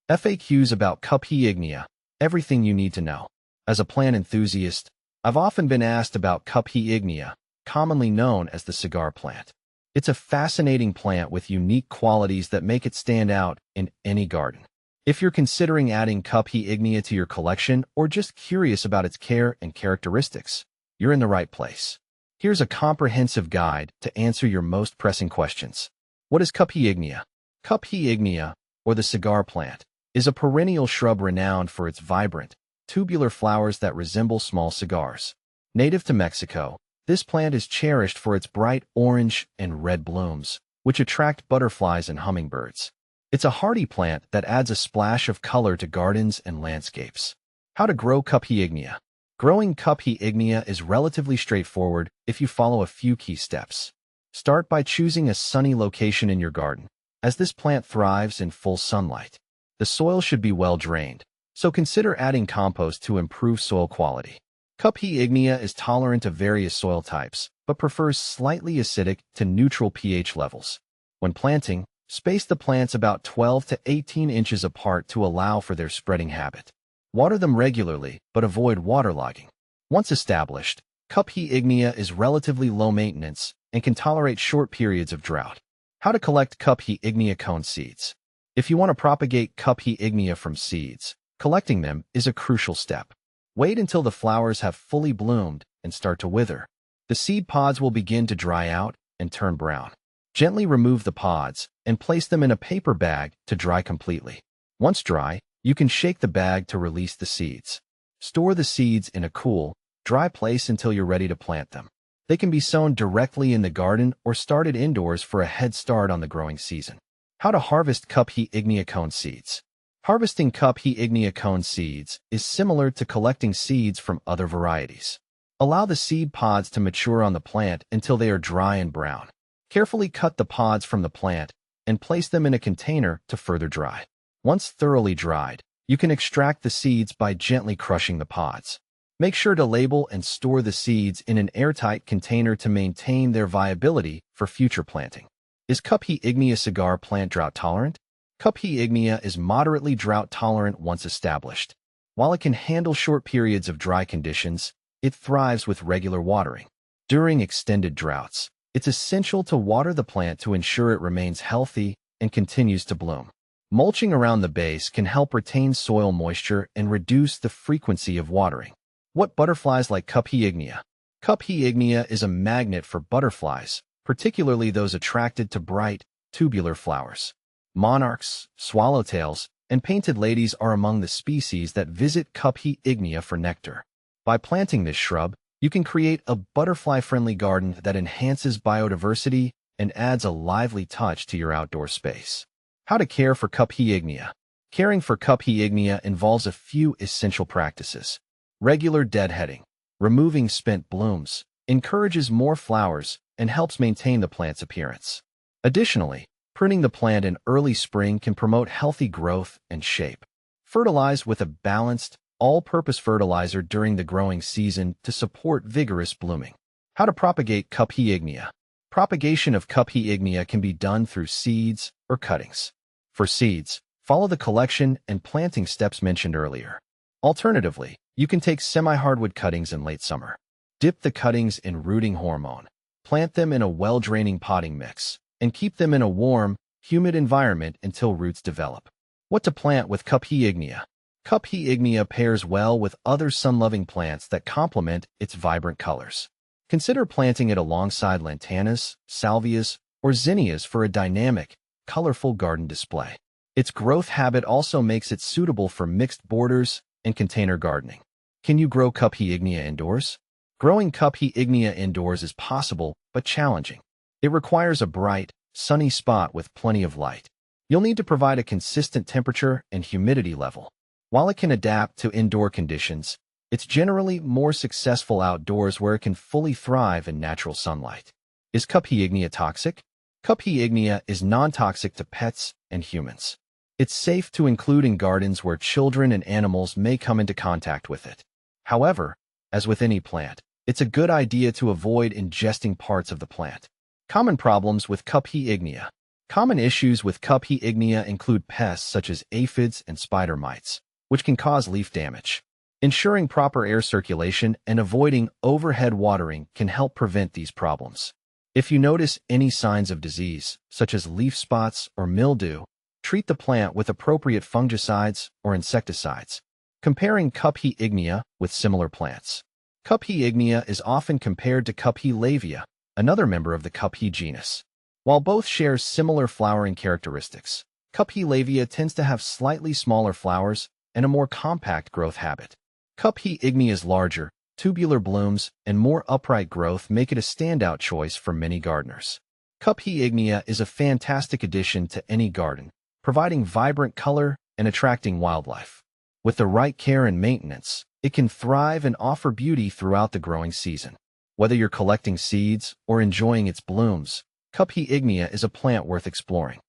FAQs about Cuphea ignea. Everything you need to know. As a plant enthusiast, I've often been asked about Cuphea ignea, commonly known as the cigar plant. It's a fascinating plant with unique qualities that make it stand out in any garden. If you're considering adding Cuphea ignea to your collection or just curious about its care and characteristics, you're in the right place. Here's a comprehensive guide to answer your most pressing questions. What is Cuphea ignea? Cuphea ignea, or the cigar plant, is a perennial shrub renowned for its vibrant, tubular flowers that resemble small cigars. Native to Mexico, this plant is cherished for its bright orange and red blooms, which attract butterflies and hummingbirds. It's a hardy plant that adds a splash of color to gardens and landscapes. How to grow Cuphea ignea. Growing Cuphea ignea is relatively straightforward if you follow a few key steps. Start by choosing a sunny location in your garden, as this plant thrives in full sunlight. The soil should be well drained, so consider adding compost to improve soil quality. Cuphea ignea is tolerant to various soil types, but prefers slightly acidic to neutral pH levels. When planting, space the plants about 12 to 18 inches apart to allow for their spreading habit. Water them regularly, but avoid waterlogging. Once established, Cuphea ignea is relatively low maintenance and can tolerate short periods of drought. How to collect Cuphea ignea cone seeds. If you want to propagate Cuphea ignea from seeds, collecting them is a crucial step. Wait until the flowers have fully bloomed and start to wither. The seed pods will begin to dry out and turn brown. Gently remove the pods and place them in a paper bag to dry completely. Once dry, you can shake the bag to release the seeds. Store the seeds in a cool, dry place until you're ready to plant them. They can be sown directly in the garden or started indoors for a head start on the growing season. How to harvest Cuphea ignea cone seeds. Harvesting Cuphea ignea cone seeds is similar to collecting seeds from other varieties. Allow the seed pods to mature on the plant until they are dry and brown. Carefully cut the pods from the plant and place them in a container to further dry. Once thoroughly dried, you can extract the seeds by gently crushing the pods. Make sure to label and store the seeds in an airtight container to maintain their viability for future planting. Is Cuphea ignea cigar plant drought tolerant? Cuphea ignea is moderately drought tolerant once established. While it can handle short periods of dry conditions, it thrives with regular watering. During extended droughts, it's essential to water the plant to ensure it remains healthy and continues to bloom. Mulching around the base can help retain soil moisture and reduce the frequency of watering. What butterflies like Cuphea ignea? Cuphea ignea is a magnet for butterflies, particularly those attracted to bright, tubular flowers. Monarchs, swallowtails, and painted ladies are among the species that visit Cuphea ignea for nectar. By planting this shrub, you can create a butterfly-friendly garden that enhances biodiversity and adds a lively touch to your outdoor space. How to care for Cuphea ignea. Caring for Cuphea ignea involves a few essential practices. Regular deadheading, removing spent blooms, encourages more flowers and helps maintain the plant's appearance. Additionally, pruning the plant in early spring can promote healthy growth and shape. Fertilize with a balanced, all-purpose fertilizer during the growing season to support vigorous blooming. How to propagate Cuphea ignea. Propagation of Cuphea ignea can be done through seeds or cuttings. For seeds, follow the collection and planting steps mentioned earlier. Alternatively, you can take semi-hardwood cuttings in late summer. Dip the cuttings in rooting hormone. Plant them in a well-draining potting mix, and keep them in a warm, humid environment until roots develop. What to plant with Cuphea ignea. Cuphea ignea pairs well with other sun-loving plants that complement its vibrant colors. Consider planting it alongside lantanas, salvias, or zinnias for a dynamic, colorful garden display. Its growth habit also makes it suitable for mixed borders and container gardening. Can you grow Cuphea ignea indoors? Growing Cuphea ignea indoors is possible, but challenging. It requires a bright, sunny spot with plenty of light. You'll need to provide a consistent temperature and humidity level. While it can adapt to indoor conditions, it's generally more successful outdoors where it can fully thrive in natural sunlight. Is Cuphea ignea toxic? Cuphea ignea is non-toxic to pets and humans. It's safe to include in gardens where children and animals may come into contact with it. However, as with any plant, it's a good idea to avoid ingesting parts of the plant. Common problems with Cuphea ignea. Common issues with Cuphea ignea include pests such as aphids and spider mites, which can cause leaf damage. Ensuring proper air circulation and avoiding overhead watering can help prevent these problems. If you notice any signs of disease, such as leaf spots or mildew, treat the plant with appropriate fungicides or insecticides. Comparing Cuphea ignea with similar plants. Cuphea ignea is often compared to Cuphea lavia, another member of the Cuphea genus. While both share similar flowering characteristics, Cuphea lavia tends to have slightly smaller flowers and a more compact growth habit. Cuphea ignea's larger, tubular blooms and more upright growth make it a standout choice for many gardeners. Cuphea ignea is a fantastic addition to any garden, providing vibrant color and attracting wildlife. With the right care and maintenance, it can thrive and offer beauty throughout the growing season. Whether you're collecting seeds or enjoying its blooms, Cuphea ignea is a plant worth exploring.